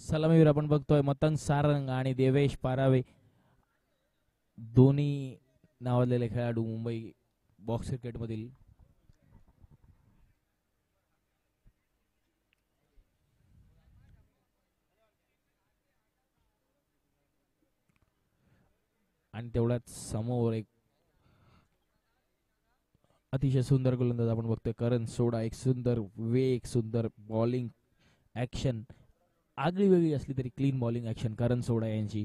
सलामीवीर आपण बघतोय मतंग सारंग आणि देवेश पारावे, दोन्ही नावाजलेले खेळाडू मुंबई बॉक्स क्रिकेटमधील. आणि तेवढ्याच समोर एक अतिशय सुंदर गोलंदाज आपण बघतोय करण सोडा. एक सुंदर वेग, सुंदर बॉलिंग ऍक्शन, आगळी वेगळी असली तरी क्लीन बॉलिंग ऍक्शन करण सोडा यांची.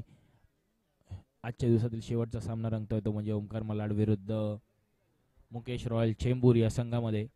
आजच्या दिवसातील शेवटचा सामना रंगतोय तो म्हणजे ओंकार मलाड विरुद्ध मुकेश रॉयल चेंबूर या संघामध्ये.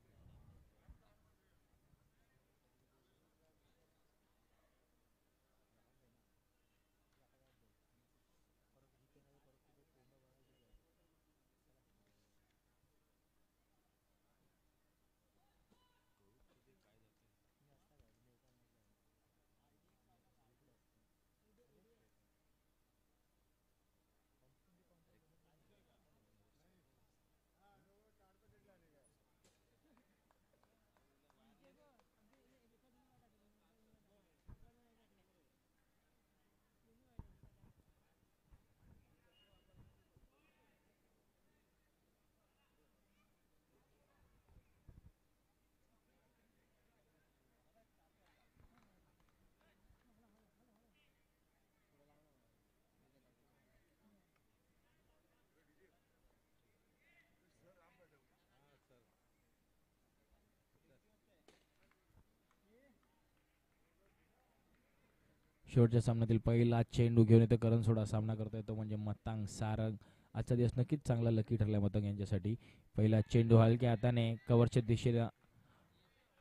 शेवटच्या सामन्यातील पहिला चेंडू घेऊन येतो करण सोडा. सामना करतोय तो म्हणजे मतंग सारंग. आजचा दिवस नक्कीच चांगला लकी ठरलाय मतंग यांच्यासाठी. पहिला चेंडू हलक्या हाताने कव्हरच्या दिशेला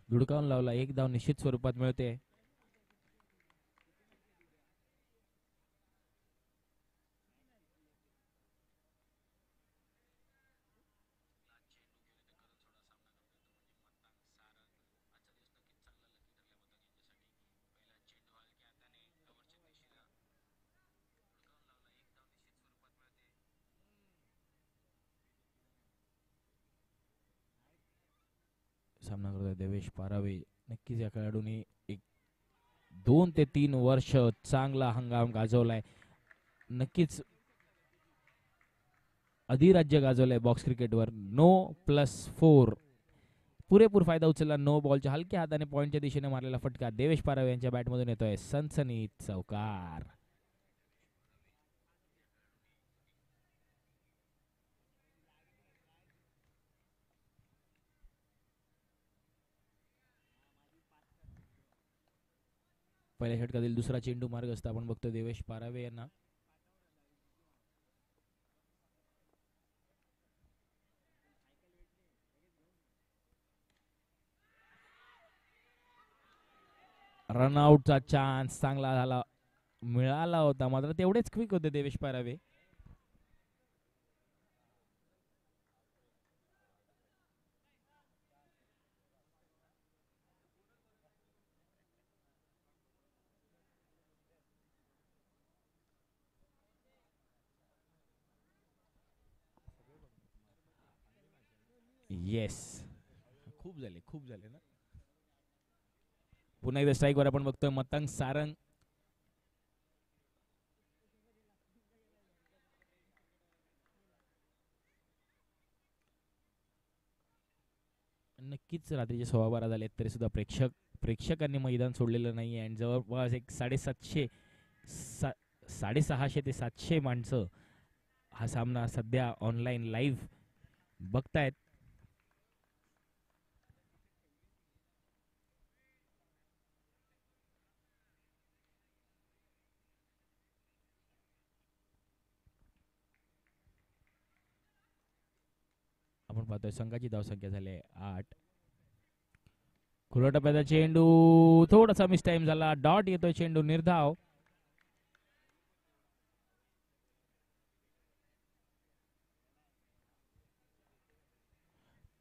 धुडकावून लावला. एक धाव निश्चित स्वरूपात मिळते. सामना करतोय देवेश पारावे. नक्कीच या खेळाडूंनी एक 2 ते 3 वर्ष चांगला हंगाम गाजवलाय. नक्कीच अधिराज्य गाजवलंय बॉक्स क्रिकेटवर. नो +4 पुरेपूर फायदा उचलला. नो बॉलच्या हलक्या हाताने पॉइंटच्या दिशेने मारलेला फटका देवेश पारावे यांच्या बॅटमधून येतोय. सनसनीत चौकार. पहिल्या षटकातील दुसरा चेंडू मार्गस्थ आपण बघतो देवेश पारावे यांना. रनआउटचा चान्स चांगला झाला, मिळाला होता, मात्र तेवढेच क्विक होते देवेश पारावे. येस, खूप झाले ना. पुन्हा एकदा स्ट्राईक वर आपण बघतोय मतंग सारंग. नक्कीच रात्रीचे 12:15 झालेत तरी सुद्धा प्रेक्षकांनी मैदान सोडलेलं नाही. आणि जवळपास एक 650 ते 700 माणसं हा सामना सध्या ऑनलाईन लाईव्ह बघतायत. आपण पाहतोय संघाची धावसंख्या झाली आहे 8. खुल्या टप्प्याचा चेंडू थोडासा मिस टाइम झाला. डॉट येतोय चेंडू, निर्धाव.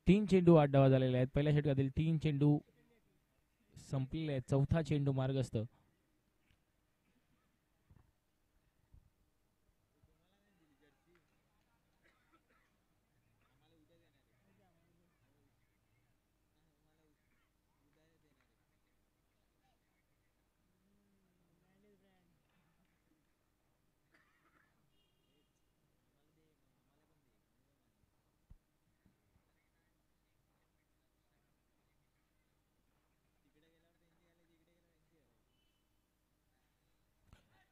तीन चेंडू 8 धावा झालेले आहेत. पहिल्या षटकातील 3 चेंडू संपलेले आहेत. चौथा चेंडू मार्गस्थ.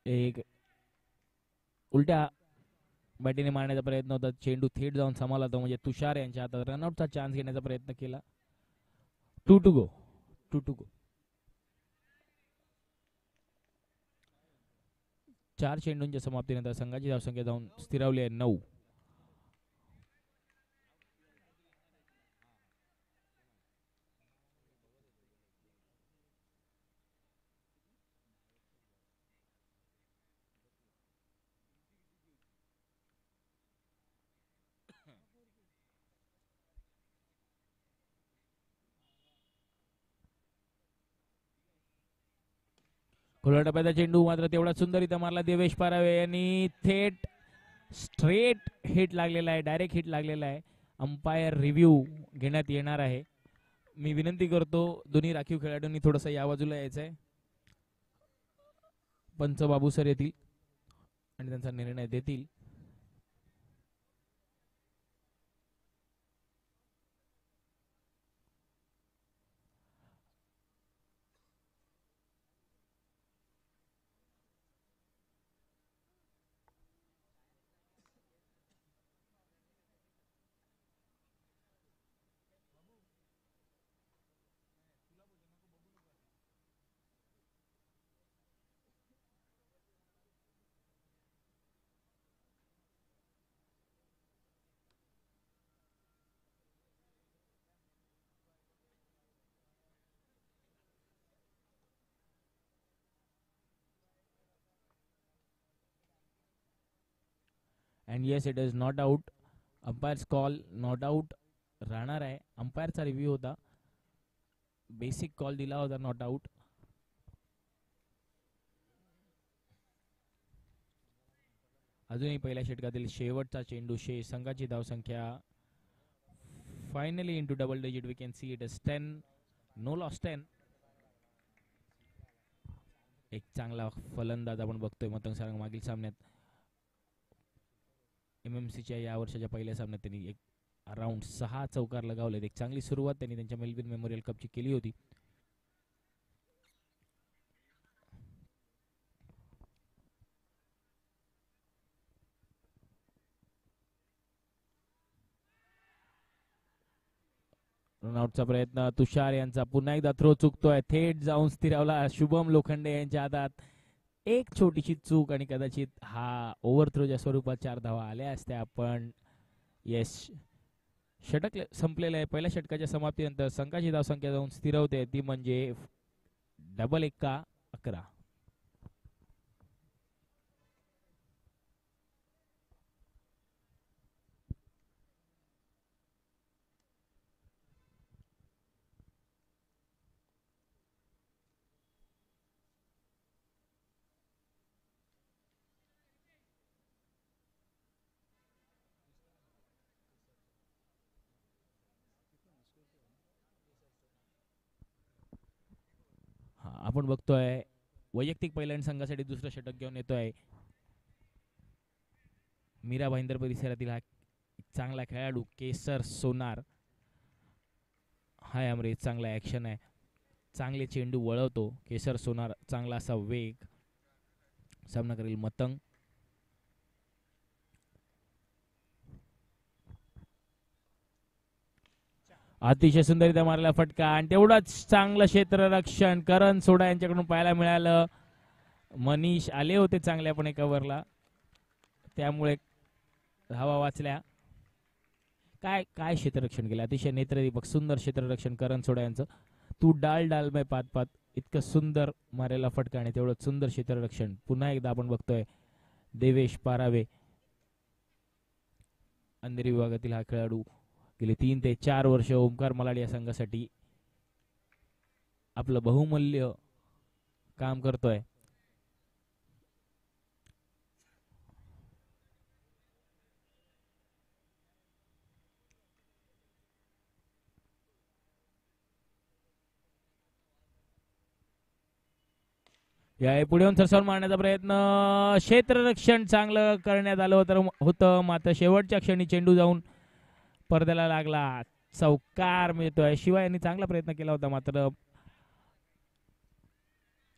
एक उलट्या बॅटीने मारण्याचा प्रयत्न होता, चेंडू थेट जाऊन समाला तो, म्हणजे तुषार यांच्या हातात रनआउटचा चान्स घेण्याचा प्रयत्न केला. 2 to go. 2 to go. 4 चेंडूंच्या समाप्तीनंतर संघाची धावसंख्या जाऊन स्थिरावली आहे 9. खुल्या टप्प्याचा चेंडू मात्र तेवढा सुंदररित्या मारला देवेश पारावे यांनी, थेट स्ट्रेट हिट लागलेला आहे, डायरेक्ट हिट लागलेला आहे. अंपायर रिव्ह्यू घेण्यात येणार आहे. मी विनंती करतो दोन्ही राखीव खेळाडूंनी थोडंसं या बाजूला यायचं आहे. पंच बाबू सर येतील आणि त्यांचा निर्णय देतील. And yes, it is not out. Umpires call not out राहणार आहे. अंपायरचा रिव्ह्यू होता, बेसिक कॉल दिला होता नॉट आउट. अजूनही पहिल्या षटकातील शेवटचा चेंडू, संघाची धावसंख्या finally into double digit. We can see it is 10, no loss 10. एक चांगला फलंदाज आपण बघतोय मतंग सारंग. मागील सामन्यात MMCच्या या वर्षाच्या पहिल्या सामन्यात त्यांनी एक अराउंड 6 चौकार लगावलेत. एक चांगली सुरुवात त्यांनी त्यांच्या मेलविन मेमोरियल कपची केली होती. रनआउटचा प्रयत्न तुषार यांचा पुन्हा एकदा थ्रो चुकतोय, थेट जाऊन स्थिरावला शुभम लोखंडे यांच्या हातात. एक छोटीशी चूक आणि कदाचित हा ओव्हर थ्रोच्या स्वरूपात 4 धावा आल्या असत्या. पण येस, षटक संपलेलं आहे. पहिल्या षटकाच्या समाप्तीनंतर संघाची धावसंख्या जाऊन स्थिरवते, ती म्हणजे डबल 11. आपण बघतोय वैयक्तिक पहिल्यांदा संघासाठी दुसरं षटक घेऊन येतोय मीरा भाईंदर परिसरातील हा चांगला खेळाडू केसर सोनार. हाय अमरेश, चांगला ॲक्शन आहे, चांगले चेंडू वळवतो केसर सोनार, चांगला असा वेग. सामना करेल मतंग. अतिशय सुंदररित्या मारला फटका आणि तेवढाच चांगलं क्षेत्ररक्षण करण सोडा यांच्याकडून पाहायला मिळालं. मनीष आले होते चांगल्यापणे कव्हरला, त्यामुळे धावा वाचल्या. काय काय क्षेत्ररक्षण केलं, अतिशय नेत्रदीपक सुंदर क्षेत्ररक्षण करण सोडा यांचं. तू डाल डाल मै पात पात, इतकं सुंदर मारेला फटका आणि तेवढं सुंदर क्षेत्ररक्षण. पुन्हा एकदा आपण बघतोय देवेश पारावे, अंधेरी विभागातील हा खेळाडू गेली 3 ते 4 वर्ष ओमकार मलाड या संघासाठी आपलं बहुमूल्य काम करतोय. या पुढे येऊन सरसावून मारण्याचा प्रयत्न, क्षेत्ररक्षण चांगलं करण्यात आलं होतं, मात्र शेवटच्या क्षणी चेंडू जाऊन पडद्याला लागला. चौकार मिळतोय. शिवाय यांनी चांगला प्रयत्न केला होता, मात्र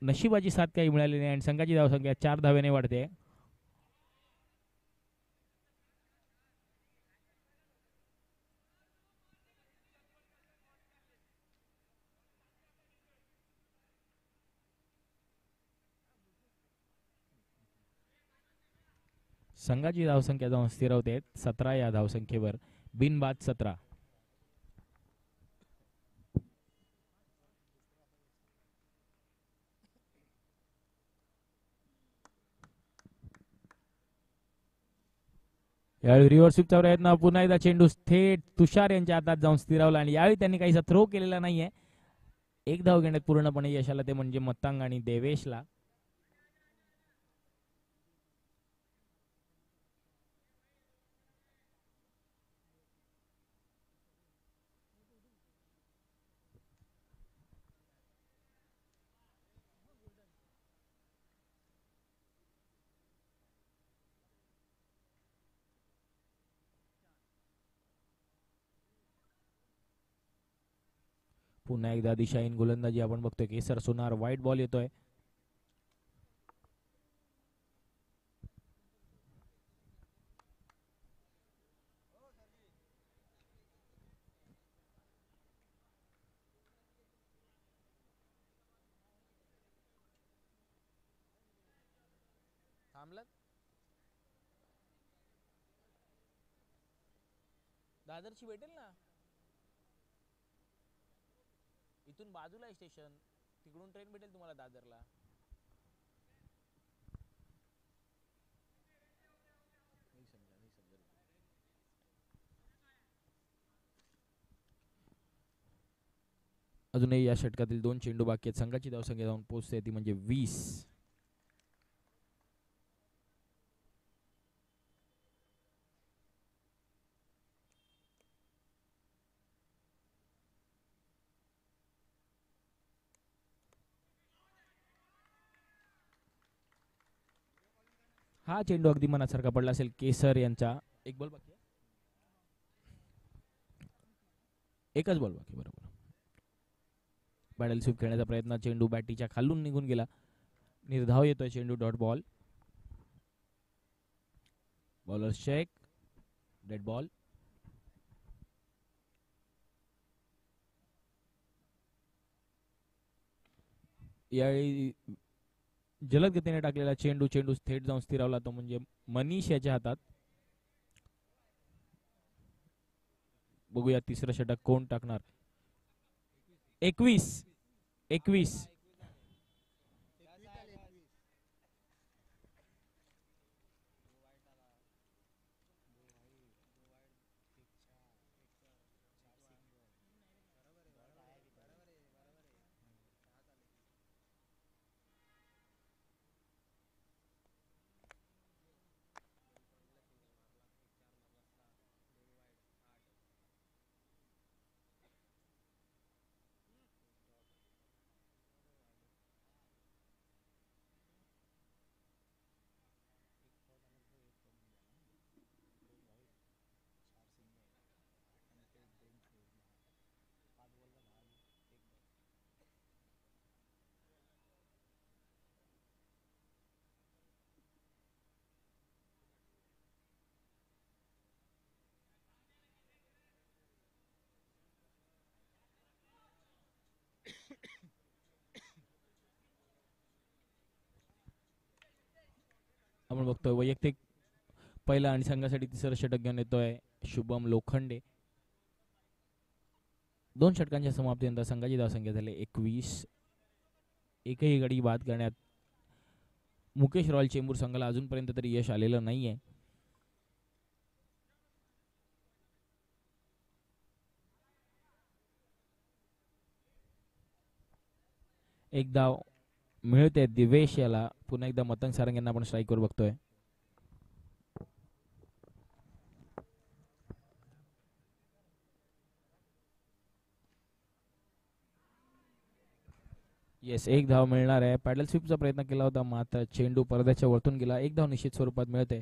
नशिबाची साथ काही मिळाली नाही आणि संघाची धावसंख्या 4 धावेने वाढते. संघाची धावसंख्या जाऊन स्थिरवते 17 या धावसंख्येवर. बिनबाद 17. यावेळी रिव्हर्स स्वीपचा प्रयत्न, पुन्हा एकदा चेंडू थेट तुषार यांच्या हातात जाऊन स्थिरावला आणि यावेळी त्यांनी काहीसा थ्रो केलेला नाहीये. एक धाव घेण्यात पूर्णपणे यश आलं, ते म्हणजे मतंग आणि देवेशला. पुन्हा एकदा दिशाहीन गोलंदाजी आपण बघतोय. केसर सोनार वाईट बॉल येतोय. दादरची भेटेल ना, इथून बाजूला आहे स्टेशन, तिकडून ट्रेन भेटेल तुम्हाला दादरला. अजूनही या षटकातील 2 चेंडू बाकी आहेत. संघाची धावसंख्या जाऊन पोहोचते ती म्हणजे 20. हा चेंडू अगदी मनासारखा पडला असेल केसर यांचा. एक बॉल बाकी, एकच बॉल बाकी, बरोबर. बॅटल स्वीप खेळण्याचा प्रयत्न, चेंडू बॅटीच्या खालून निघून गेला. निर्धाव येतोय चेंडू, dot ball. Bowler check, dead ball. यावेळी जलद गतीने टाकलेला चेंडू थेट जाऊन स्थिरावला, तो म्हणजे मनीष याच्या हातात. बघूया तिसरं षटक कोण टाकणार. 21. आपण बघतोय वैयक्तिक पहिला आणि संघासाठी तिसरं षटक घेऊन येतोय शुभम लोखंडे. 2 षटकांच्या समाप्तीनंतर संघाची धावसंख्या झाली 21. एकही गडी बाद करण्यात मुकेश रॉयल चेंबूर संघाला अजूनपर्यंत तरी यश आलेलं नाहीये. एक धाव मिळते दिवेश याला. पुन्हा एकदा मतंग सारंग यांना आपण स्ट्राईकवर बघतोय. येस, एक धाव मिळणार आहे. पॅडल स्वीपचा प्रयत्न केला होता, मात्र चेंडू पडद्याच्या वरतून गेला. एक धाव निश्चित स्वरूपात मिळते.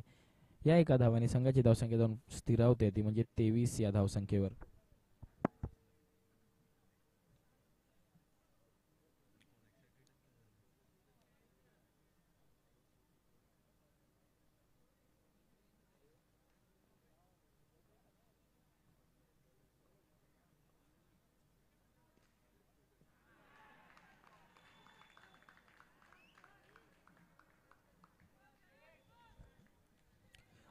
या एका धावाने संघाची धावसंख्या जाऊन स्थिरावते ती म्हणजे 23 या धावसंख्येवर.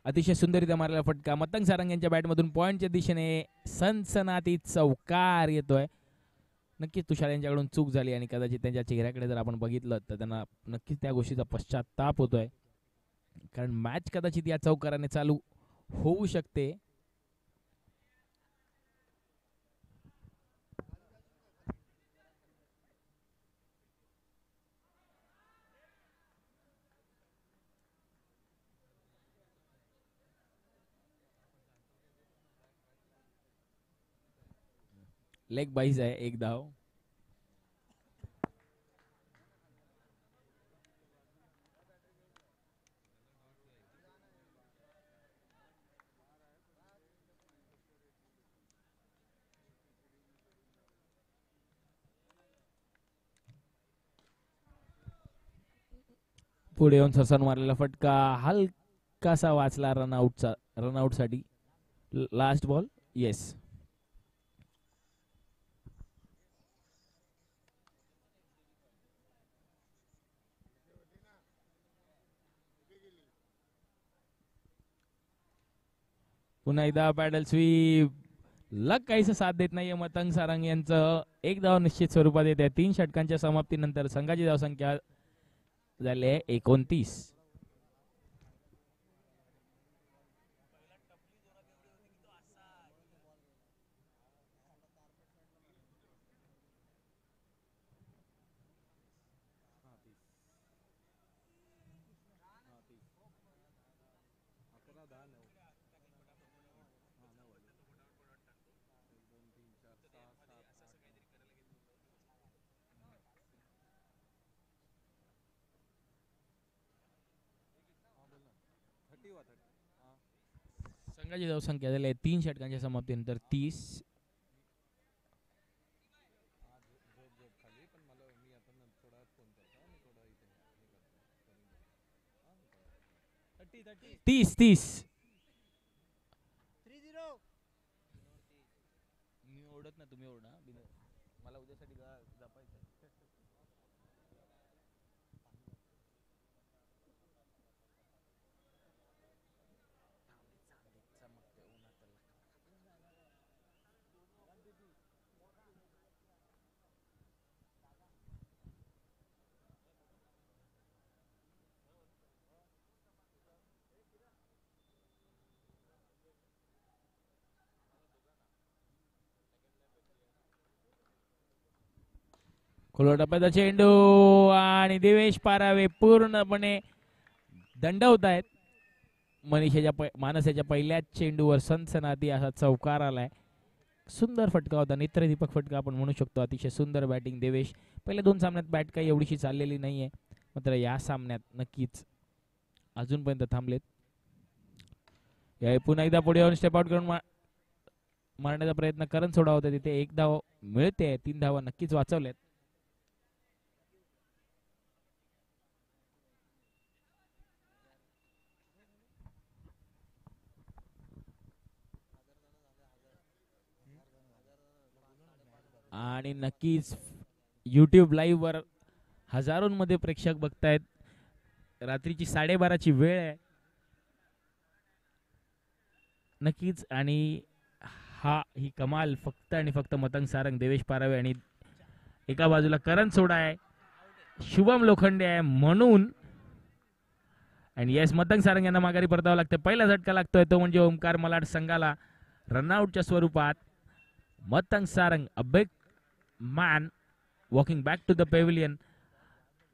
अतिशय सुंदररित्या मारलेला फटका मतंग सारंग यांच्या बॅटमधून पॉइंटच्या दिशेने सनसनाती चौकार येतोय. नक्कीच तुषार यांच्याकडून चूक झाली आणि कदाचित त्यांच्या चेहऱ्याकडे जर आपण बघितलं तर त्यांना नक्कीच त्या गोष्टीचा पश्चाताप होतोय, कारण मॅच कदाचित या चौकाराने चालू होऊ शकते. लेग बाईज आहे, एक धाव. पुढे येऊन सरसन मारलेला फटका हलकासा वाचला रनआउट साठी. Last ball. येस. पुन्हा एकदा पॅडल स्वीप. लक काहीच साथ देत नाहीये मतंग सारंग यांचं. एक धाव निश्चित स्वरूपात येते. 3 षटकांच्या समाप्तीनंतर संघाची धावसंख्या झाली आहे 29. संघाची धावसंख्या झाली आहे 3 षटकांच्या समाप्तीनंतर 30. मी ओढत ना, तुम्ही ओढा. मला उद्यासाठी जपायचं. खोलवर टप्प्याचा चेंडू आणि देवेश पारावे पूर्णपणे दंडवत आहेत. मानसाच्या पहिल्याच चेंडूवर सनसनाती असा चौकार आलाय. सुंदर फटका होता, नेत्रदीपक फटका आपण म्हणू शकतो. अतिशय सुंदर बॅटिंग देवेश. पहिल्या 2 सामन्यात बॅट काही एवढीशी चाललेली नाहीये, मात्र या सामन्यात नक्कीच अजूनपर्यंत थांबलेत. पुन्हा एकदा पुढे येऊन स्टेप आउट करून मारण्याचा प्रयत्न करण सोडा होता. तिथे 1 धाव मिळते. 3 धावा नक्कीच वाचवल्यात. आणि नक्कीच यूट्यूब लाईव्ह वर हजारोंमध्ये प्रेक्षक बघतायत. रात्रीची 12:30ची वेळ आहे नक्कीच. आणि ही कमाल फक्त आणि फक्त मतंग सारंग, देवेश पारावे आणि एका बाजूला करण सोडा आहे, शुभम लोखंडे आहे म्हणून. आणि येस, मतंग सारंग यांना माघारी परतावं लागतं. पहिला झटका लागतोय तो म्हणजे ओमकार मलाड संघाला रनआउटच्या स्वरूपात. Matang Sarang a big man walking back to the pavilion.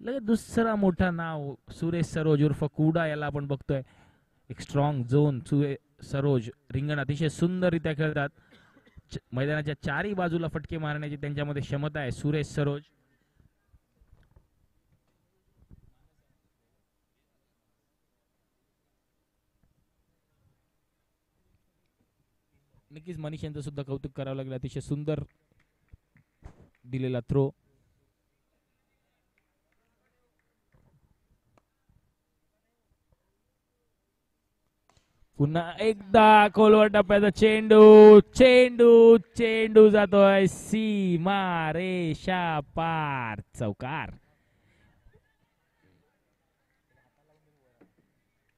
लगेच दुसरा मोठा नाव सुरेश सरोज उर्फ कुडा याला आपण बघतोय. एक स्ट्रॉंग झोन. सरोज रिंगण अतिशय सुंदररित्या खेळतात. मैदानाच्या 4ही बाजूला फटके मारण्याची त्यांच्यामध्ये क्षमता आहे सुरेश सरोज. नक्कीच मनीष यांचं सुद्धा कौतुक करावं लागलं. अतिशय सुंदर दिलेला थ्रो. पुन्हा एकदा खोलवर टप्प्याचा चेंडू जातोय सीमा रेषा पार. चौकार.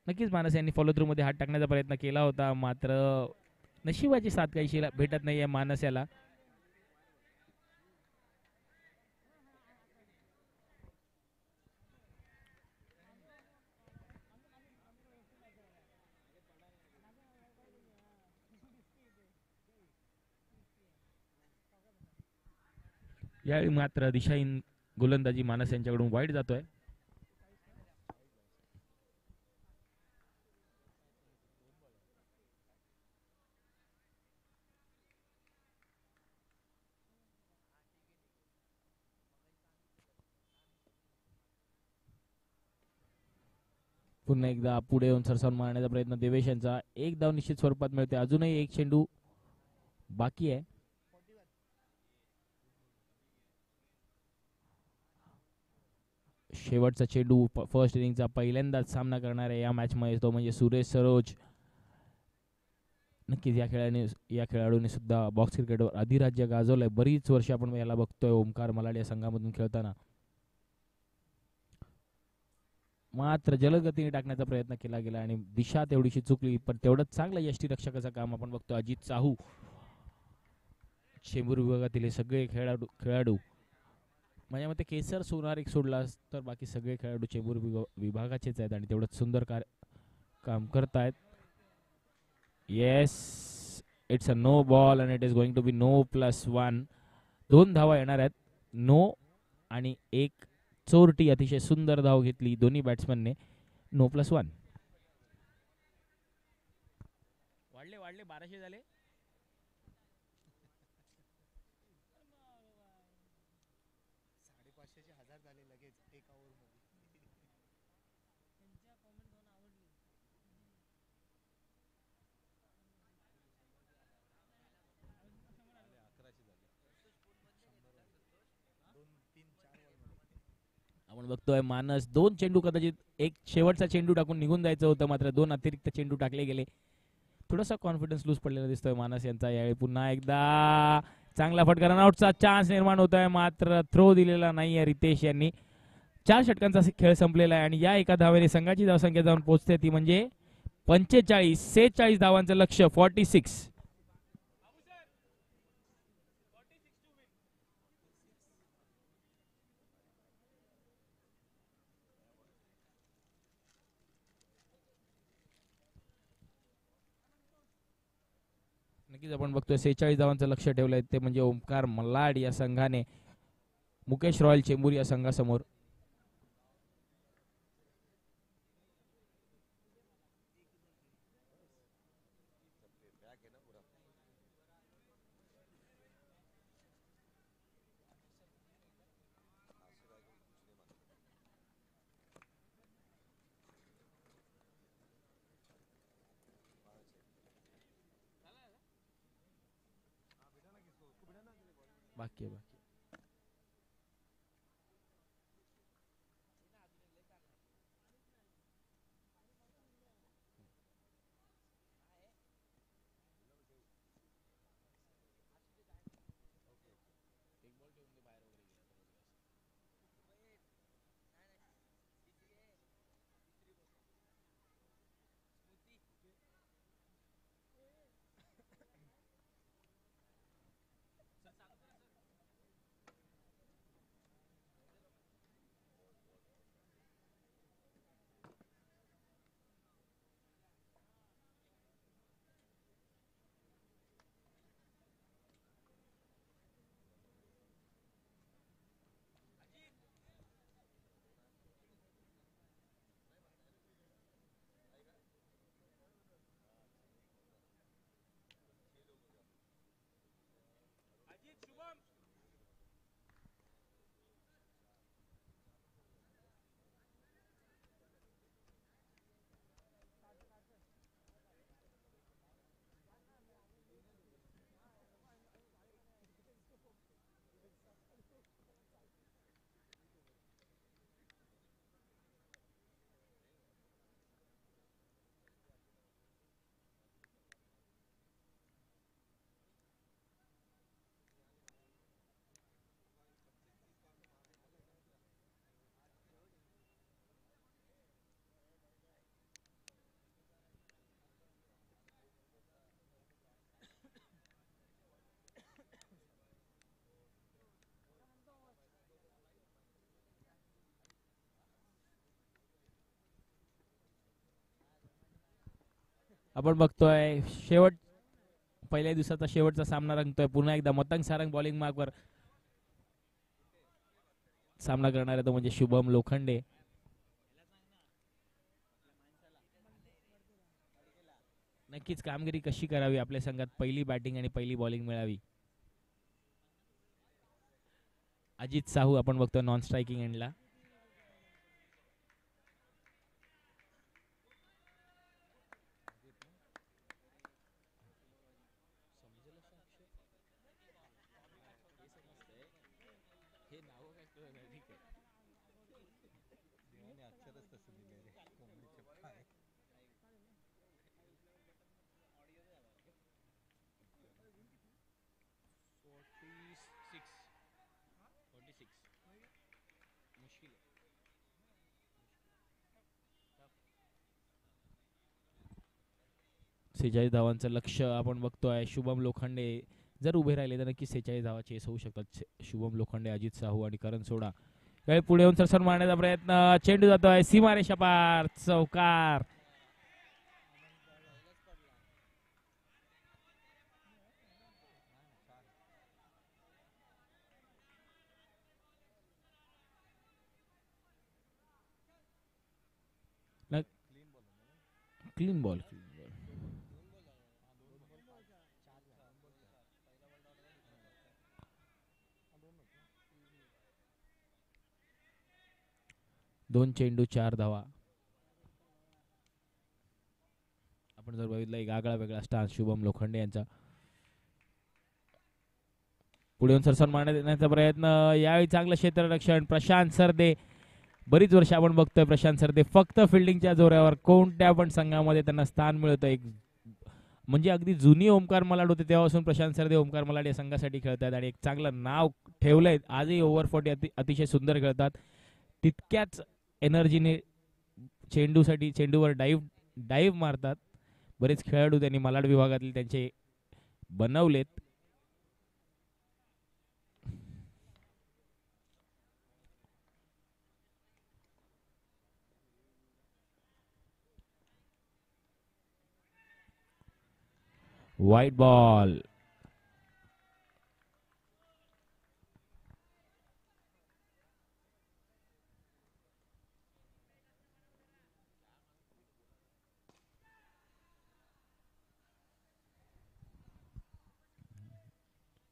नक्कीच मानस यांनी फॉलो थ्रू मध्ये हात टाकण्याचा प्रयत्न केला होता, मात्र नशिबाची साथ काहीशी भेटत नाहीये मानस याला. यावेळी मात्र दिशाहीन गोलंदाजी मानस यांच्याकडून वाईट जातोय. पुन्हा एकदा पुढे येऊन सरसावून मारण्याचा प्रयत्न देवेश यांचा. एक धाव निश्चित स्वरूपात मिळते. अजूनही एक चेंडू बाकी आहे. शेवटचा चेंडू फर्स्ट इनिंगचा पहिल्यांदाच सामना करणार आहे या मॅच मध्ये, तो म्हणजे सुरेश सरोज. नक्कीच या खेळाडूने सुद्धा बॉक्स क्रिकेटवर अधिराज्य गाजवलंय. बरीच वर्ष आपण याला बघतोय ओमकार मलाड या संघामधून खेळताना. मात्र जलदगतीने टाकण्याचा प्रयत्न केला गेला आणि दिशा तेवढीशी चुकली, पण तेवढंच चांगलं यष्टीरक्षकाचं काम आपण बघतो. अजित साहू, चेंबूर विभागातील हे सगळे खेळाडू माझ्या मते केसर सोनार एक सोडला तर बाकी सगळे खेळाडू चेंबूर विभागाचेच आहेत आणि तेवढंच सुंदर काम करतायत. Yes, it's a no ball and it is going to be no +1. 2 धावा येणार आहेत. नो आणि एक चोरटी. अतिशय सुंदर धाव घेतली दोन्ही बॅट्समनने. नो +1. वाढले 1200 झाले. आपण बघतोय मानस 2 चेंडू, कदाचित एक शेवटचा चेंडू टाकून निघून जायचं होतं, मात्र 2 अतिरिक्त चेंडू टाकले गेले. थोडासा कॉन्फिडन्स लूज पडलेला दिसतोय मानस यांचा. यावेळी पुन्हा एकदा चांगला फटका, रनआउटचा चान्स निर्माण होत आहे, मात्र थ्रो दिलेला नाहीये रितेश यांनी. 4 षटकांचा खेळ संपलेला आहे आणि या एका धावेने संघाची धावसंख्या जाऊन पोहोचते ती म्हणजे 46 धावांचं लक्ष्य. 46. नक्कीच आपण बघतोय 46 धावांचं लक्ष ठेवलंय, ते म्हणजे ओमकार मल्लाड या संघाने मुकेश रॉयल चेंबूर या संघासमोर. बाकी आपण बघतोय पहिल्या दिवसाचा शेवटचा सामना रंगतोय. पुन्हा एकदा मतंग सारंग बॉलिंग मार्कवर सामना करणार आहे तो म्हणजे शुभम लोखंडे. नक्कीच कामगिरी कशी करावी, आपल्या संघात पहिली बॅटिंग आणि पहिली बॉलिंग मिळावी. अजित साहू आपण बघतोय नॉन स्ट्रायकिंग एंडला. सेहेचाळीस धावांचं लक्ष आपण बघतोय. शुभम लोखंडे जर उभे राहिले तर नक्की 46 धावा चेस होऊ शकतात. शुभम लोखंडे, अजित साहू आणि करण सोडा काही पुढे येऊन सरसर मारण्याचा प्रयत्न. चेंडू जातोय सीमारेषा पार, चौकार. Clean ball. 2 चेंडू 4 धावा. आपण जर बघितलं एक आगळा वेगळा स्टान्स शुभम लोखंडे यांचा. पुढे येऊन सरसन मारण्यात येण्याचा प्रयत्न. यावेळी चांगलं क्षेत्ररक्षण प्रशांत सरदे. बरीच वर्ष आपण बघतोय प्रशांत सरदे फक्त फिल्डिंगच्या जोरावर कोणत्या पण संघामध्ये त्यांना स्थान मिळतं. एक म्हणजे अगदी जुनी ओमकार मलाड होते तेव्हापासून प्रशांत सरदे ओमकार मलाड या संघासाठी खेळतात आणि एक चांगलं नाव ठेवलंय. आजही ओव्हर 40 अतिशय सुंदर खेळतात. तितक्याच एनर्जीने चेंडूवर डाईव्ह मारतात. बरेच खेळाडू त्यांनी मलाड विभागातील त्यांचे बनवलेत. White ball.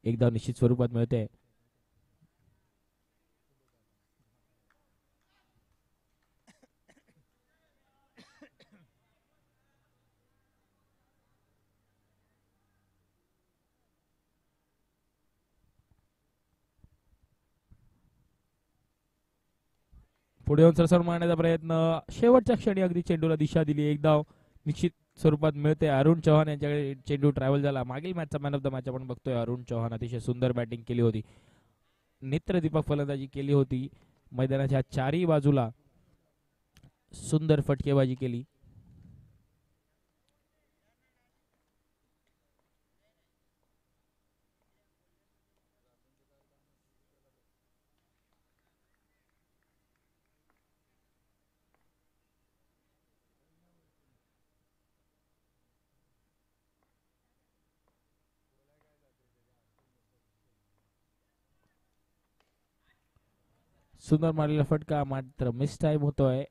एकदा निश्चित स्वरूपात मिळते. पुढे येऊन सरसर मारण्याचा प्रयत्न. शेवटच्या क्षणी अगदी चेंडूला दिशा दिली. एक धाव निश्चित स्वरूपात मिळते. अरुण चव्हाण यांच्याकडे चेंडू ट्रॅव्हल झाला. मागील मॅचचा मॅन ऑफ द मॅच आपण बघतोय अरुण चव्हाण अतिशय सुंदर बॅटिंग केली होती. नेत्रदीपक फलंदाजी केली होती. मैदानाच्या चारही बाजूला सुंदर फटकेबाजी केली. सुंदर मारलेला फटका मात्र मिस टाइम होतोय.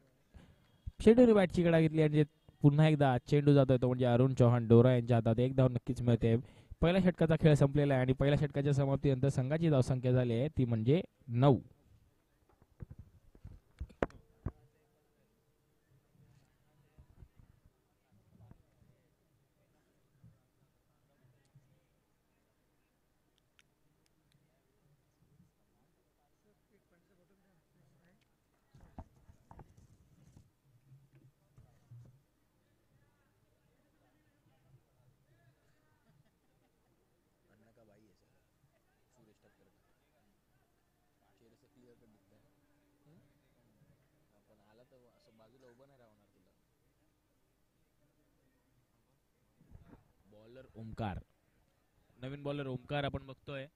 चेंडूने बॅटची कडा घेतली आणि पुन्हा एकदा चेंडू जातोय तो म्हणजे अरुण चव्हाण डोरा यांच्या हातात. एक धाव नक्कीच मिळते. पहिल्या षटकाचा खेळ संपलेला आहे आणि पहिल्या षटकाच्या समाप्तीनंतर संघाची धावसंख्या झाली आहे ती म्हणजे 9. बॉलर ओमकार, नवीन बॉलर ओमकार आपण बघतोय.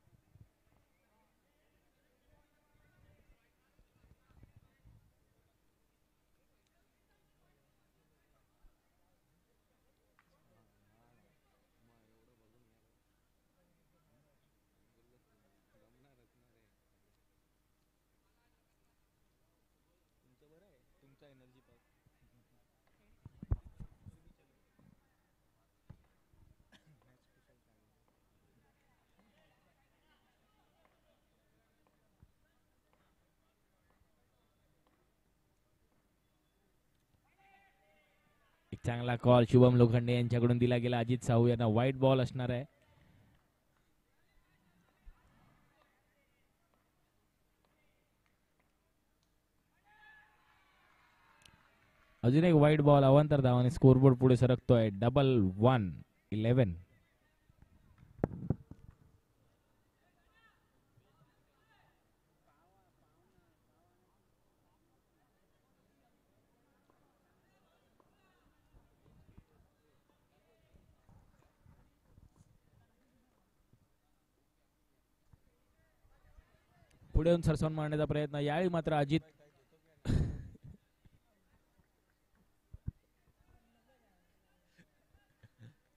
चांगला कॉल शुभम लोखंडे यांच्याकडून दिला गेला. अजित साहू यांना व्हाईट बॉल असणार आहे. अजून एक व्हाईट बॉल. अवांतर धावाने स्कोरबोर्ड पुढे सरकतोय. 1-1-11. पुढे येऊन सरसावून मारण्याचा प्रयत्न. यावेळी मात्र अजित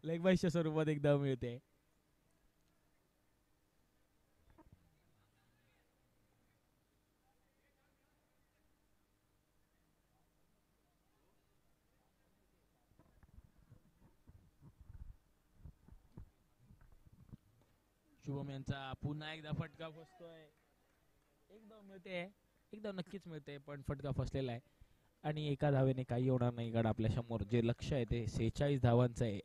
लेग बाईसच्या स्वरूपात एक धाव मिळते. शुभम यांचा पुन्हा एकदा फटका फसतोय. एक धाव मिळते. एक धाव नक्कीच मिळते पण फटका फसलेला आहे आणि एका धावेने काही होणार नाही. कारण आपल्या समोर जे लक्ष आहे ते 46 धावांचं आहे.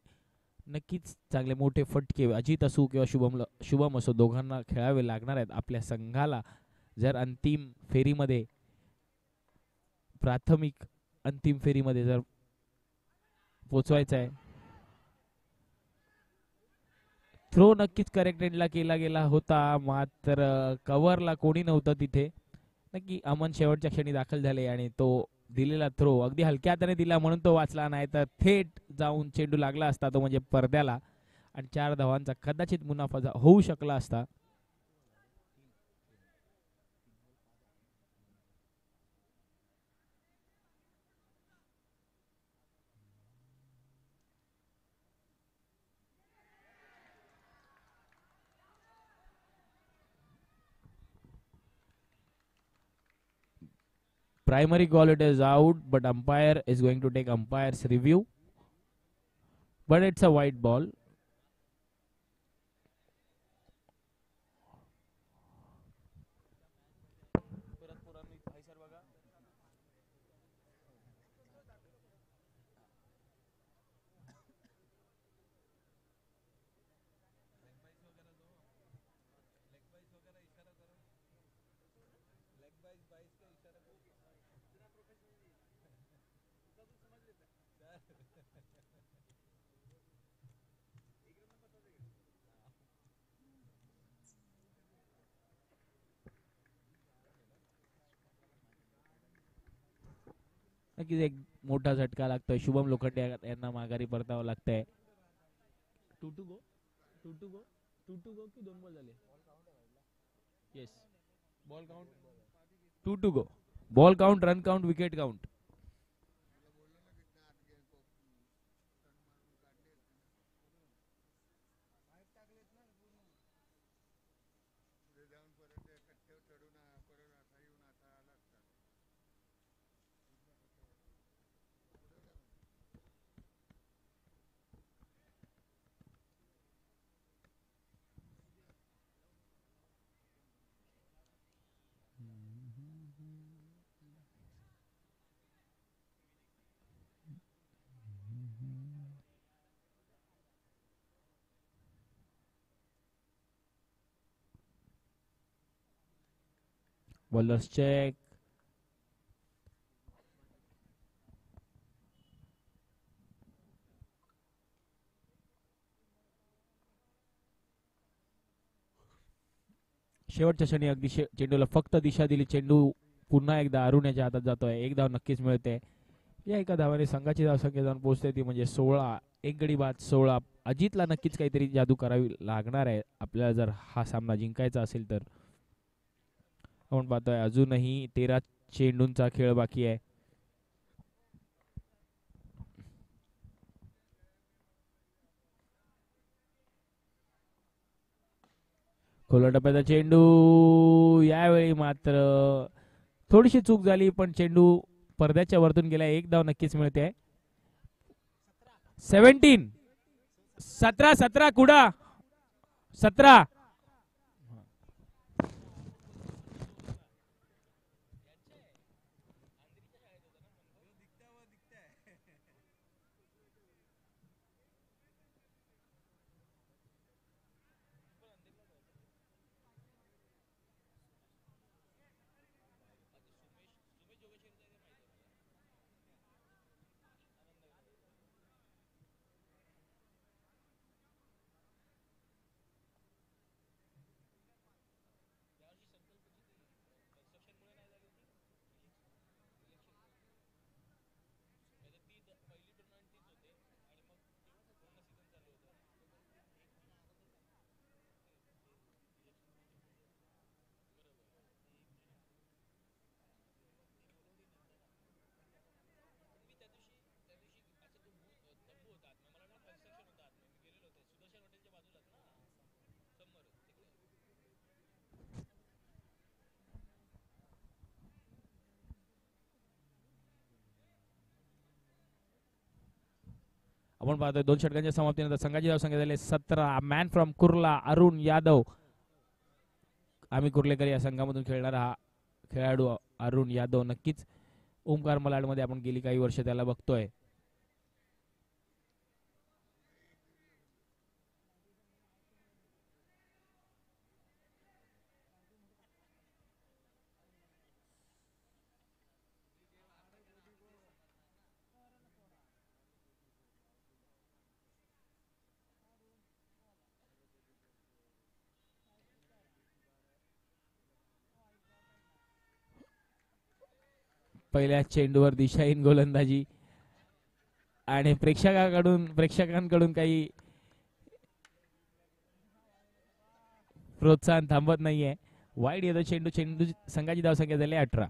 नक्कीच चांगले मोठे फटके अजित असो किंवा शुभम असो दोघांना खेळावे लागणार आहेत. आपल्या संघाला जर अंतिम फेरीमध्ये प्राथमिक अंतिम फेरीमध्ये जर पोचवायचं आहे. थ्रो नक्कीच करेक्ट एंडला केला गेला होता मात्र कव्हरला कोणी नव्हतं तिथे. नक्की अमन शेवटच्या क्षणी दाखल झाले आणि तो दिलेला थ्रो अगदी हलक्या हाताने दिला म्हणून तो वाचला, नाही तर थेट जाऊन चेंडू लागला असता तो म्हणजे पडद्याला आणि 4 धावांचा कदाचित मुनाफा होऊ शकला असता. Primary call it is out, but umpire is going to take umpire's review. But it's a white ball. नक्कीच एक मोठा झटका लागतोय. शुभम लोखंडे यांना माघारी परतावं लागतंय. 2 to go, 2 to go, 2 to go की 2 बॉल झाले. Yes ball count 2 to go. Ball count, run count, wicket count. Bowlers check. शेवटच्या क्षणी अगदी चेंडूला फक्त दिशा दिली. चेंडू पुन्हा एकदा अरुण्याच्या हातात जातोय. एक धाव नक्कीच मिळते. या एका धावाने संघाची धावसंख्या जाऊन पोहोचते ती म्हणजे 16. एक गडी बाद 16. अजितला नक्कीच काहीतरी जादू करावी लागणार आहे आपल्याला जर हा सामना जिंकायचा असेल तर. आपण पाहतोय अजूनही 13 चेंडूंचा खेळ बाकी आहे. खोला टप्प्याचा चेंडू. यावेळी मात्र थोडीशी चूक झाली पण चेंडू पडद्याच्या वरतून गेला. एक धाव नक्कीच मिळते. 17 17 कुडा 17. आपण पाहतोय 2 षटकांच्या समाप्तीनंतर संघाची धावसंख्या झाली 17. मॅन फ्रॉम कुर्ला अरुण यादव, आम्ही कुर्लेकर या संघामधून खेळणारा हा खेळाडू अरुण यादव नक्कीच ओमकार मलाडमध्ये आपण गेली काही वर्ष त्याला बघतोय. पहिल्या चेंडूवर दिशाहीन गोलंदाजी आणि प्रेक्षकांकडून काही प्रोत्साहन थांबत नाहीये. वाईड येतो चेंडू. चेंडू संघाची धावसंख्या झाली 18.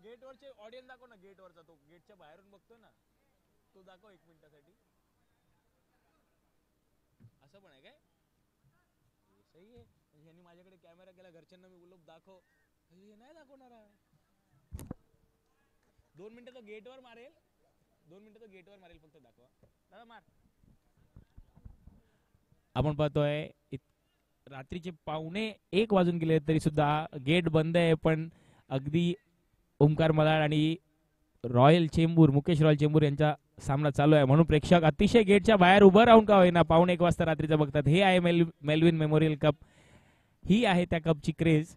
गेटवरचे ऑडियन्स दाखव ना. गेटवरचा तो गेटच्या बाहेरून बघतोय ना तो दाखव 1 मिनिटासाठी. असं पण आहे काय? सही आहे. यांनी माझ्याकडे कॅमेरा केला. घरच्यांना मी बोललो दाखव, हे नाही दाखवणार. 2 मिनिटं तो गेटवर मारेल. 2 मिनिटं तो गेटवर मारेल. फक्त दाखवा दादा. मार. आपण पाहतोय रात्रीचे 1:15 वाजून गेले तरी सुद्धा गेट बंद आहे. पण अगदी ओमकार मलाड आणि मुकेश रॉयल चेंबूर यांचा सामना चालू आहे. म्हणून प्रेक्षक अतिशय गेटच्या बाहेर उभं राहून का होईना 1:15 वाजता रात्रीचं बघतात. हे आहे मेलविन मेमोरियल कप. ही आहे त्या कपची craze.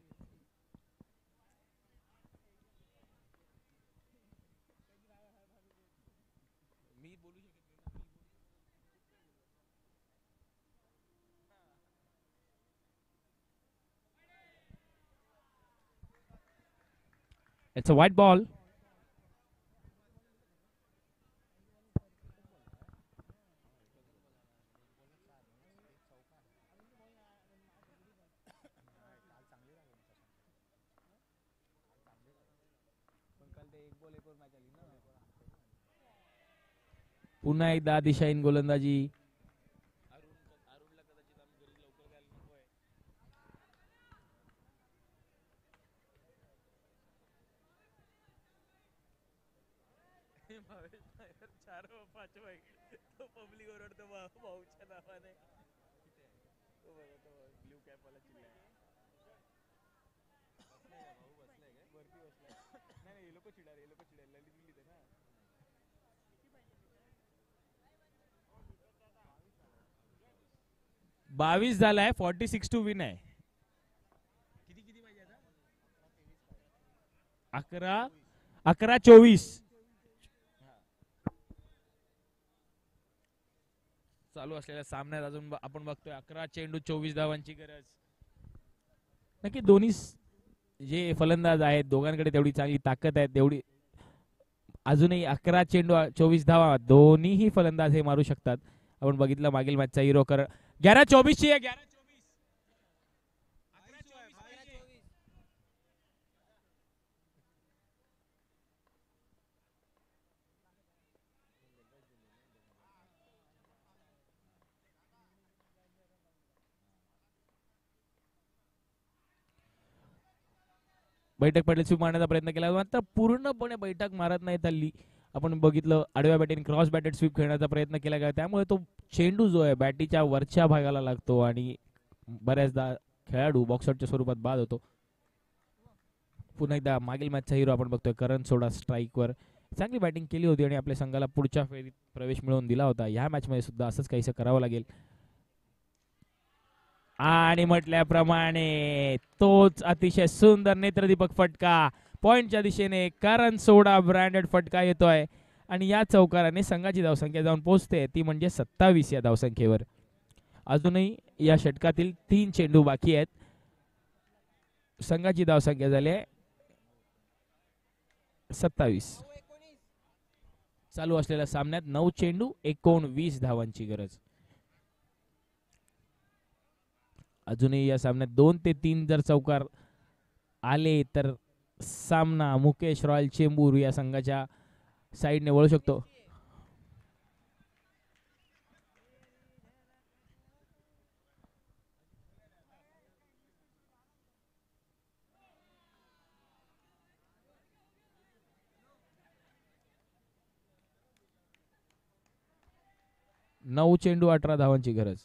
It's a white ball. पुन्हा एकदा दिशाहीन गोलंदाजी. पब्लिक ओरडतो भाऊच्या नावाने. ब्ल्यू कॅप वाला चिल्ला वरती बसलाय. नाही हे लोक चिडा ललित दिली ना. 22 झालाय. 46 टू विन आहे. किती पाहिजे आता? 11-24 चालू असलेल्या सामन्यात अजून आपण बघतोय 11 चेंडू 24 धावांची गरज. नक्की दोन्ही जे फलंदाज आहेत दोघांकडे तेवढी चांगली ताकद आहे. तेवढी अजूनही 11 चेंडू 24 धावा दोन्हीही फलंदाज हे मारू शकतात. आपण बघितलं मागील मॅचचा हिरो 11-24 ची आहे. 11-24 बैठक पडेल स्वीप मारण्याचा प्रयत्न केला मात्र पूर्णपणे बैठक मारत नाही हल्ली. आपण बघितलं आडव्या बॅटीने क्रॉस बॅटेड स्वीप खेळण्याचा प्रयत्न केला गेला. त्यामुळे तो चेंडू जो आहे बॅटीच्या वरच्या भागाला लागतो आणि बऱ्याचदा खेळाडू बॉक्सआउटच्या स्वरूपात बाद होतो. पुन्हा एकदा मागील मॅचचा हिरो आपण बघतोय करण सोडा स्ट्राईकवर. चांगली बॅटिंग केली होती आणि आपल्या संघाला पुढच्या फेरीत प्रवेश मिळवून दिला होता. ह्या मॅचमध्ये सुद्धा असंच काहीसं करावं लागेल. आणि म्हटल्याप्रमाणे तोच अतिशय सुंदर नेत्रदीपक फटका पॉइंटच्या दिशेने करण सोडा ब्रँडेड फटका येतोय आणि या चौकाराने संघाची धावसंख्या जाऊन पोहोचते ती म्हणजे 27 या धावसंख्येवर. अजूनही या षटकातील 3 चेंडू बाकी आहेत. संघाची धावसंख्या झाली 27. चालू असलेल्या सामन्यात 9 चेंडू 19 धावांची गरज. अजूनही या सामन्यात 2 ते 3 जर चौकार आले तर सामना मुकेश रॉयल चेंबूर या संघाच्या साईडने वळू शकतो. नऊ चेंडू 18 धावांची गरज.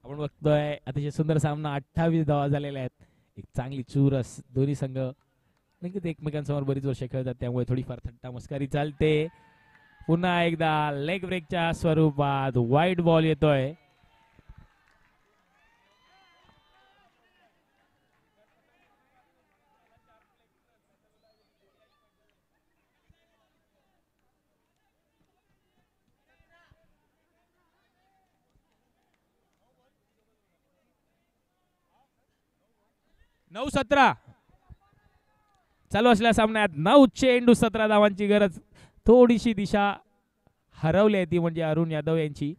आपण बघतोय अतिशय सुंदर सामना. 28 धावा झालेल्या आहेत. एक चांगली चुरस. दोन्ही संघ नक्कीच एकमेकांसमोर बरीच वर्ष खेळतात त्यामुळे थोडीफार थट्टा मस्करी चालते. पुन्हा एकदा लेग ब्रेकच्या स्वरूपात वाईट बॉल येतोय. नऊ 17 चालू असलेल्या सामन्यात 9 चेंडू 17 धावांची गरज. थोडीशी दिशा हरवली आहे ती म्हणजे अरुण यादव यांची.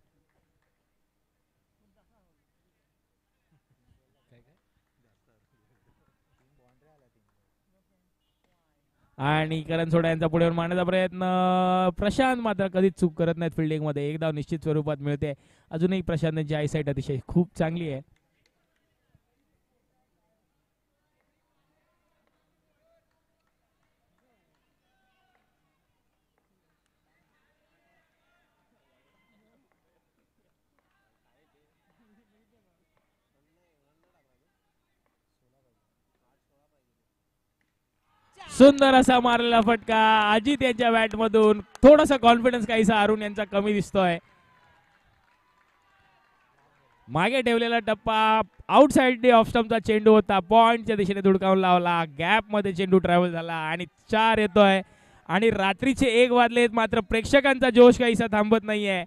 आणि करण सोडा यांचा पुढे मारण्याचा प्रयत्न. प्रशांत मात्र कधीच चूक करत नाहीत फिल्डिंग मध्ये. एक धाव निश्चित स्वरूपात मिळते. अजूनही प्रशांत यांची आयसाईट अतिशय खूप चांगली आहे. सुंदर असा मारलेला फटका अजित यांच्या बॅट मधून. थोडासा कॉन्फिडन्स काहीसा अरुण यांचा कमी दिसतोय. मागे ठेवलेला टप्पा आउटसाइड ऑफ स्टंपचा चेंडू होता. पॉइंटच्या दिशेने धुडकावून लावला. गॅप मध्ये चेंडू ट्रॅव्हल झाला आणि 4 येतोय. आणि रात्रीचे 1 वाजलेत मात्र प्रेक्षकांचा जोश काहीसा थांबत नाहीये.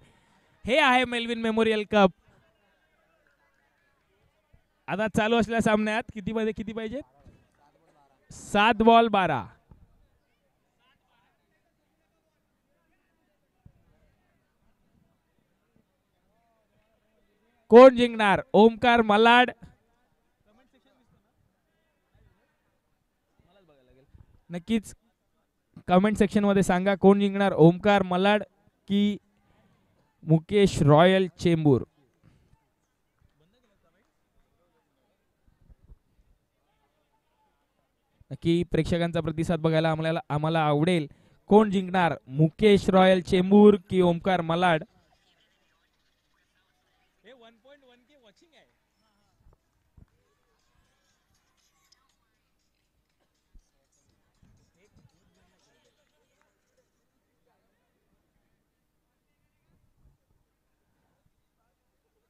हे आहे मेलविन मेमोरियल कप. आता चालू असलेल्या सामन्यात किती पाहिजे? 7 बॉल 12. कोण जिंकणार? ओमकार मलाड. नक्कीच कमेंट सेक्शन मध्ये सांगा कोण जिंकणार, ओमकार मलाड की मुकेश रॉयल चेंबूर. नक्की प्रेक्षकांचा प्रतिसाद बघायला आम्हाला आवडेल. कोण जिंकणार? मुकेश रॉयल चेंबूर की ओमकार मलाड.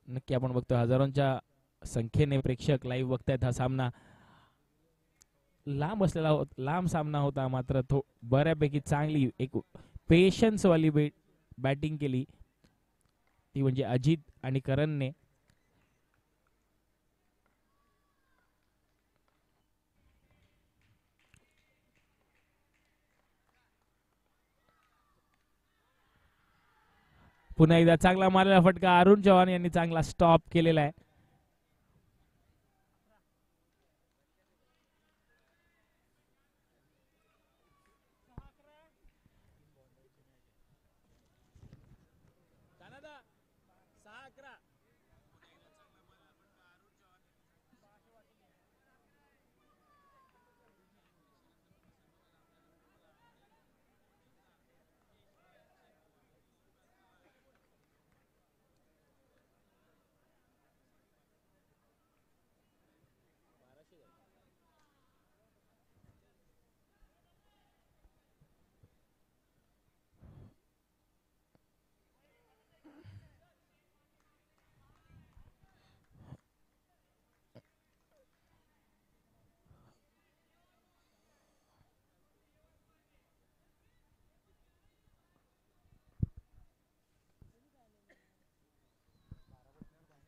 नक्की आपण बघतोय हजारोंच्या संख्येने प्रेक्षक लाईव्ह बघतायत हा सामना. लांब सामना होता मात्र तो बऱ्यापैकी चांगली एक पेशन्स वाली बॅटिंग केली ती म्हणजे अजित आणि करणने. पुन्हा एकदा चांगला मारलेला फटका अरुण चव्हाण यांनी चांगला स्टॉप केलेला आहे.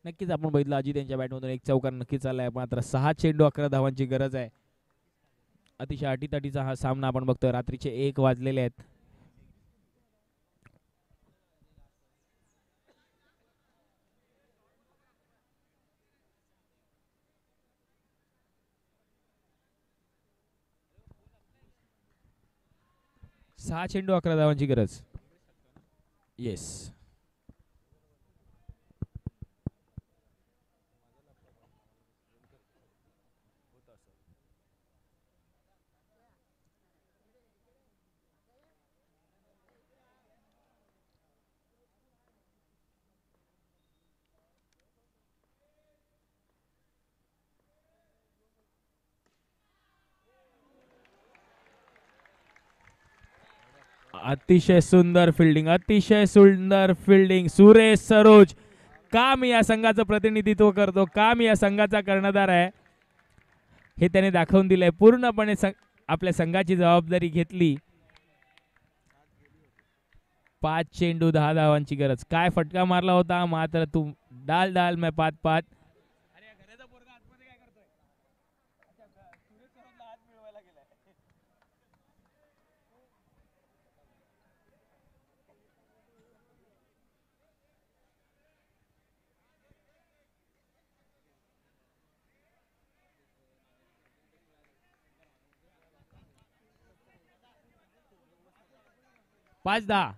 नक्कीच आपण बघितलं अजित यांच्या बॅटमधून एक चौकार नक्कीच आलाय. मात्र 6 चेंडू 11 धावांची गरज आहे. अतिशय अटीतटीचा हा सामना आपण बघतोय. रात्रीचे 1 वाजलेले आहेत. सहा चेंडू 11 धावांची गरज. येस. अतिशय सुंदर फिल्डिंग, अतिशय सुंदर फिल्डिंग. सुरेश सरोज काम या संघाचं प्रतिनिधित्व करतो, काम या संघाचा कर्णधार आहे हे त्याने दाखवून दिलंय. पूर्णपणे आपल्या संघाची जबाबदारी घेतली. 5 चेंडू 10 धावांची गरज. काय फटका मारला होता. मात्र तू डाल डाल मैं 5-5. पाच 10.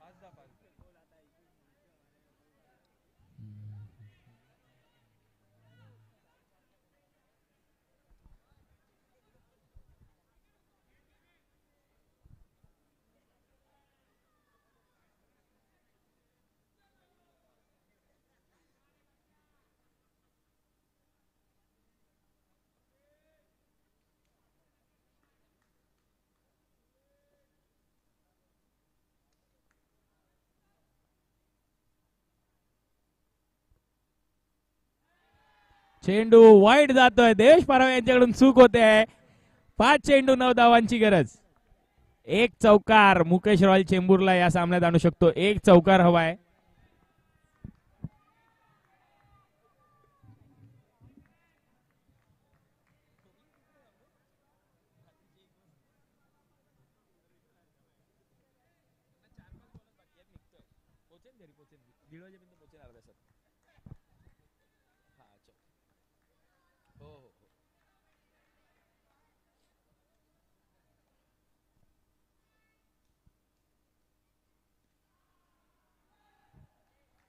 चेंडू वाईट जातोय. देश पारावे यांच्याकडून चूक होते आहे. 5 चेंडू 9 धावांची गरज. एक चौकार मुकेश रॉयल चेंबूरला या सामन्यात आणू शकतो. एक चौकार हवाय.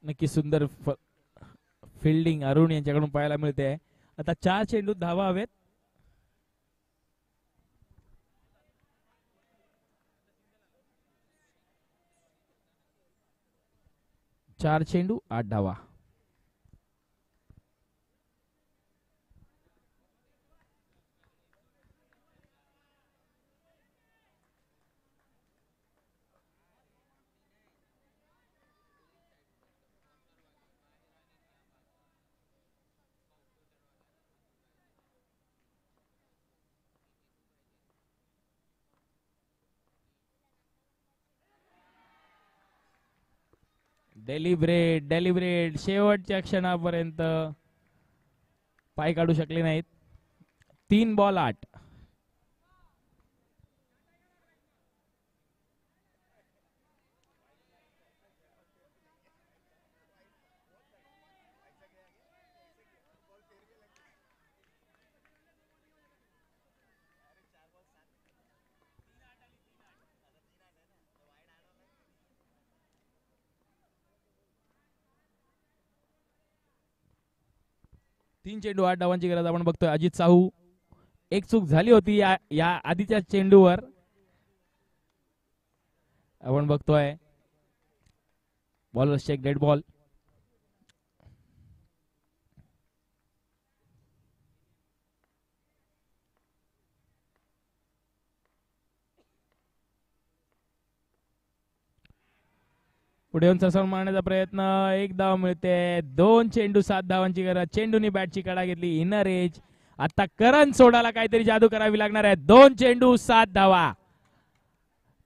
नक्की सुंदर फिल्डिंग अरुण यांच्याकडून पाहायला मिळते. आता 4 चेंडू धावा हवेत. 4 चेंडू 8 धावा. डेलिब्रेट शेवटच्या क्षणापर्यंत पाय काढू शकले नाहीत. 3 बॉल 8. 3 चेंडू 8 धावांची गरज आपण बघतोय. अजित साहू, एक चूक झाली होती या आधीच्या चेंडूवर. आपण बघतोय बॉलर चेक डेड बॉल. पुढे येऊन सरसावून मारण्याचा प्रयत्न, एक धाव मिळते. 2 चेंडू 7 धावांची गरज. चेंडूनी बॅटची कडा घेतली इनर एज. आता करण सोडाला काहीतरी जादू करावी लागणार आहे. 2 चेंडू 7 धावा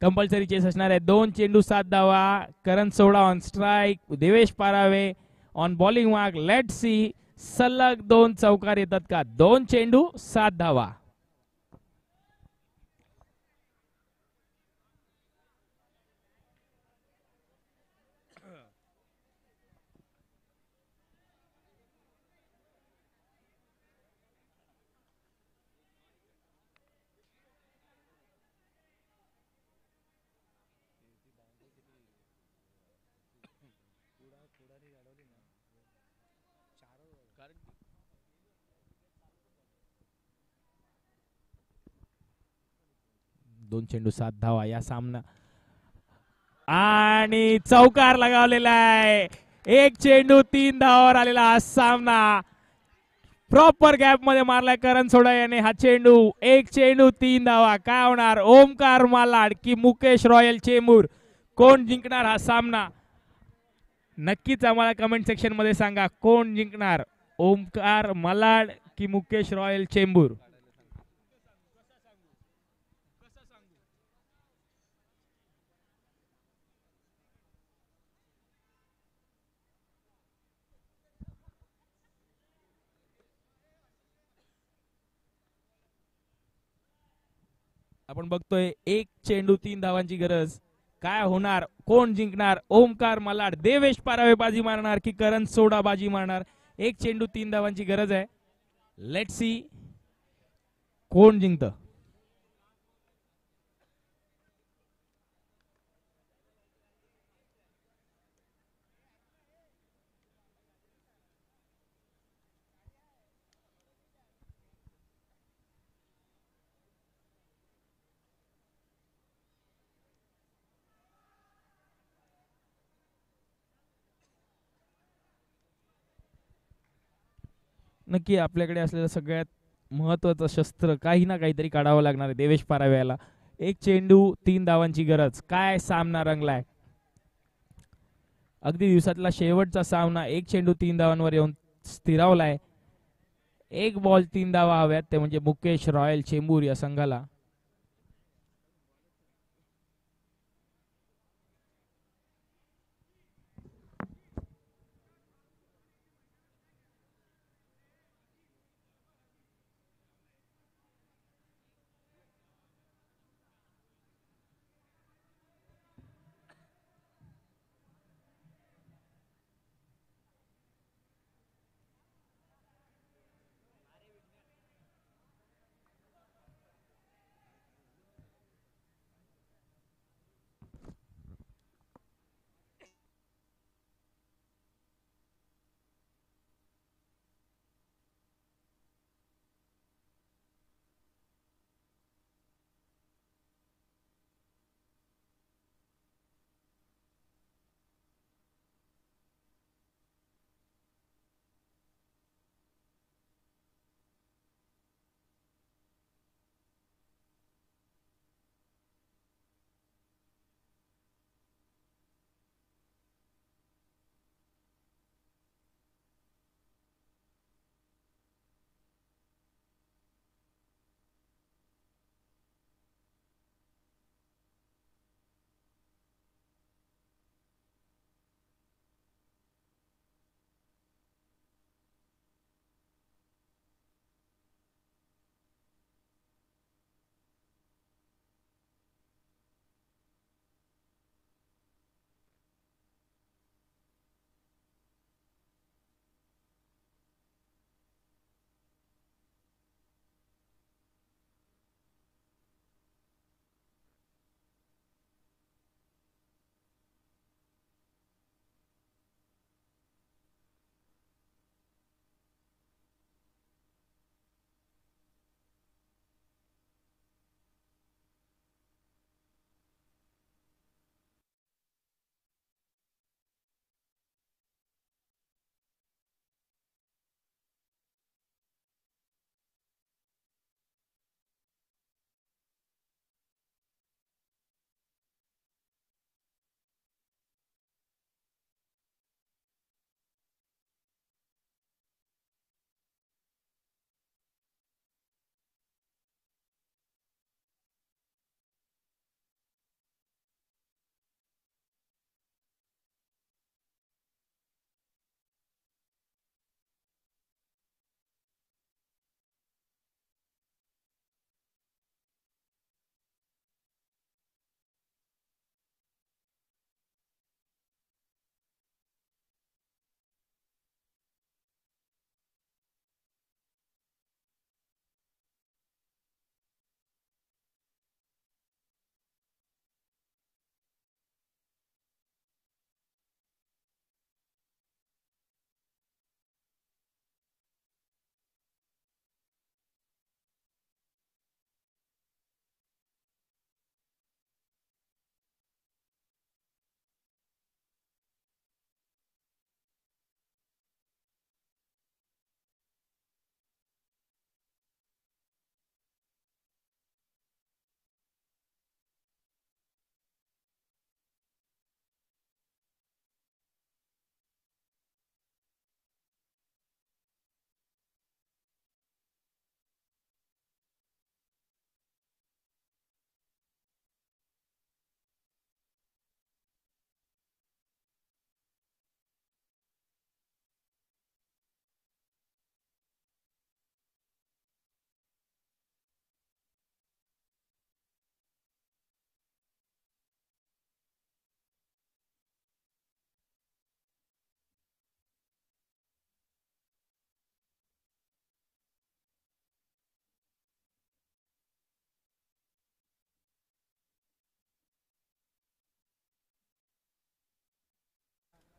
कंपल्सरी चेस असणार आहे. 2 चेंडू 7 धावा. Karan Soda on strike, Devesh Parave on bowling mark. Let see सलग 2 चौकार येतात का. 2 चेंडू 7 धावा. दोन चेंडू 7 धावा या सामना आणि चौकार लगावलेला आहे. 1 चेंडू 3 धावावर आलेला हा सामना प्रॉपर गॅप मध्ये मारलाय करण सोडा याने हा चेंडू. 1 चेंडू 3 धावा. काय होणार, ओमकार मालाड की मुकेश रॉयल चेंबूर, कोण जिंकणार हा सामना. नक्कीच आम्हाला कमेंट सेक्शन मध्ये सांगा कोण जिंकणार, ओमकार मालाड की मुकेश रॉयल चेंबूर. आपण बघतोय 1 चेंडू 3 धावांची गरज. काय होणार, कोण जिंकणार, ओमकार मालाड देवेश पारावे बाजी मारणार की करण सोडा बाजी मारणार. 1 चेंडू 3 धावांची गरज आहे. लेट्स सी कोण जिंकतं. नक्की आपल्याकडे असलेलं सगळ्यात महत्वाचं शस्त्र काही ना काहीतरी काढावं लागणार आहे देवेश पाराव्याला. 1 चेंडू 3 धावांची गरज. काय सामना रंगलाय. अगदी दिवसातला शेवटचा सामना 1 चेंडू 3 धावांवर येऊन स्थिरावलाय. 1 बॉल 3 धावा हव्यात, ते म्हणजे मुकेश रॉयल चेंबूर या संघाला.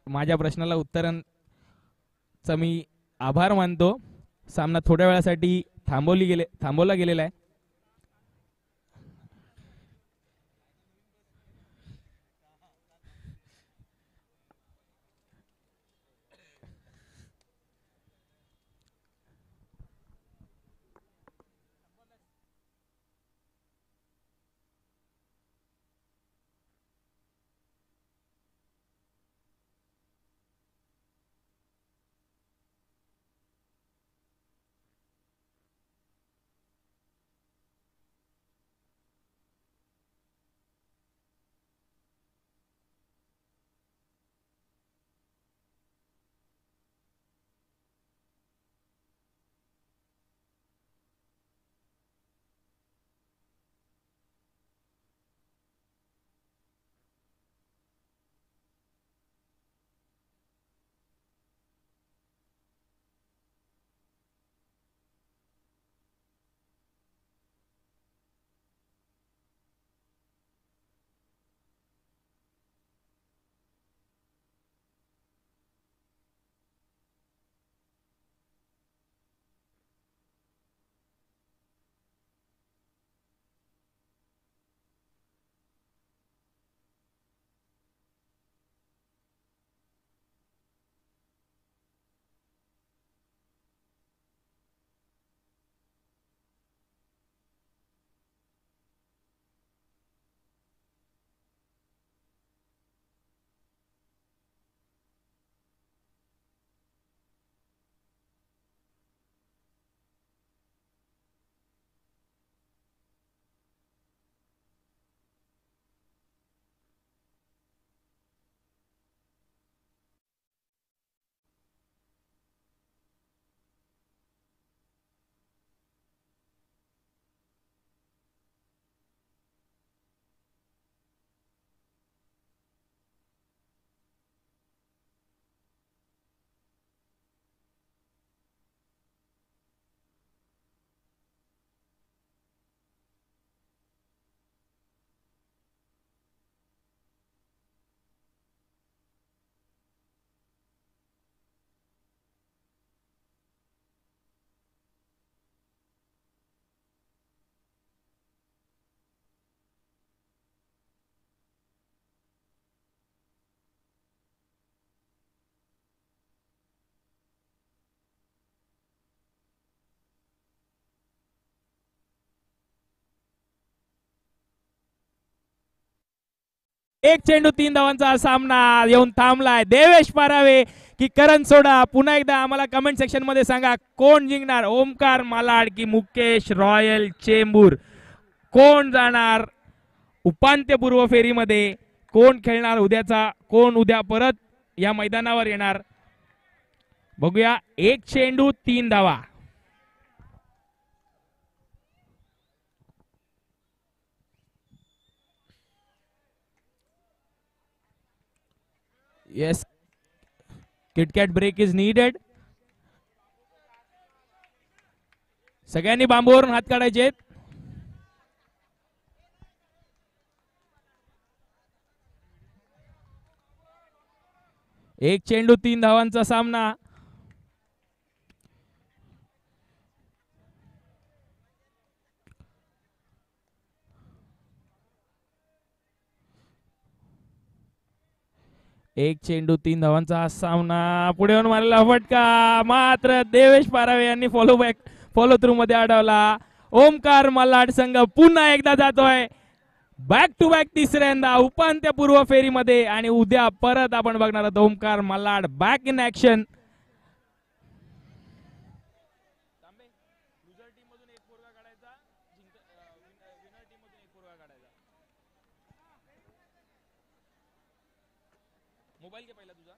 माझ्या प्रश्नाला उत्तरांचा मी आभार मानतो. सामना थोड्या वेळासाठी थांबवला गेलेला आहे. एक चेंडू 3 धावांचा सामना येऊन थांबलाय. देवेश पारावे की करण सोडा? पुन्हा एकदा आम्हाला कमेंट सेक्शन मध्ये सांगा कोण जिंकणार, ओमकार मालाड की मुकेश रॉयल चेंबूर? कोण जाणार उपांत्यपूर्व फेरीमध्ये? कोण खेळणार उद्याचा? कोण उद्या परत या मैदानावर येणार? बघूया. एक चेंडू 3 धावा. Yes, KitKat break is needed. सगळ्यांनी बांबूवरून हात काढायचे. एक चेंडू 3 धावांचा सामना. एक चेंडू 3 धावांचा सामना. पुढे येऊन मारलेला फटका मात्र देवेश पारावे यांनी फॉलो थ्रू मध्ये अडवला. ओमकार मलाड संघ पुन्हा एकदा जातोय बॅक टू बॅक तिसऱ्यांदा उपांत्यपूर्व फेरीमध्ये. आणि उद्या परत आपण बघणार आहोत Omkar Malad back in action. Mobile घे पहिला तुझा.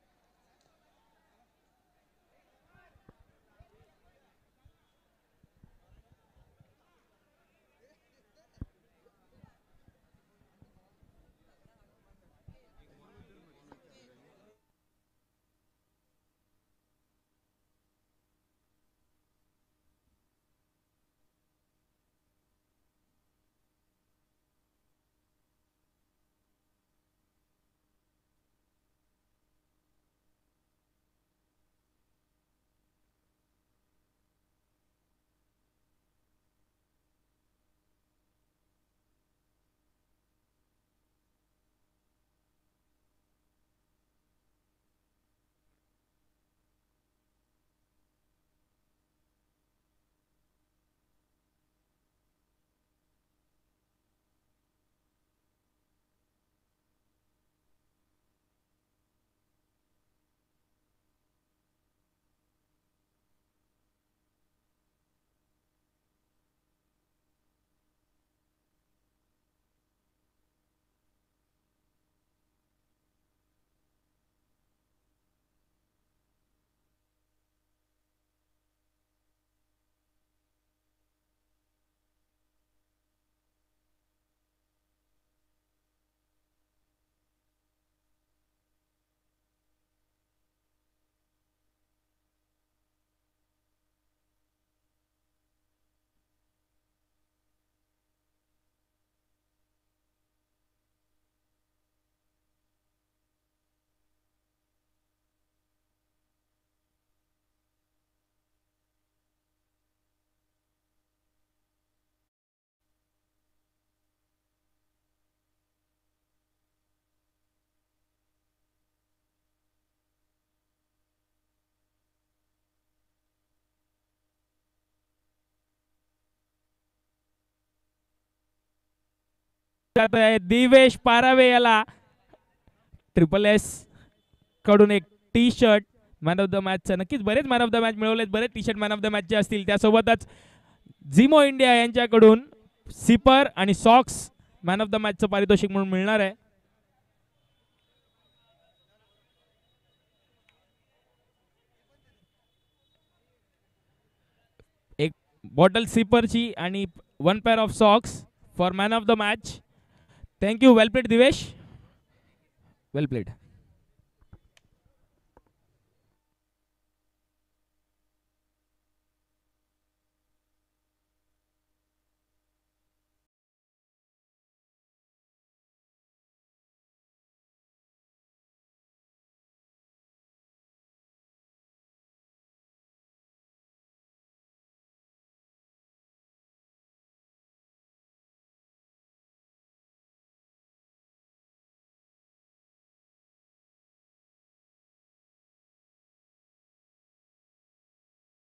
जात आहे दिवेश पारावे याला ट्रिपल एस कडून एक T shirt man of the मॅचचा. नक्कीच बरेच मॅन ऑफ द मॅच मिळवलेत, बरेच T shirt man of the मॅचचे असतील. त्यासोबतच झिमो इंडिया यांच्याकडून सिपर आणि सॉक्स मॅन ऑफ द मॅचचं पारितोषिक म्हणून मिळणार आहे. एक बॉटल सिपरची आणि 1 pair of socks for man of the match. Thank you. Well played Divesh, well played.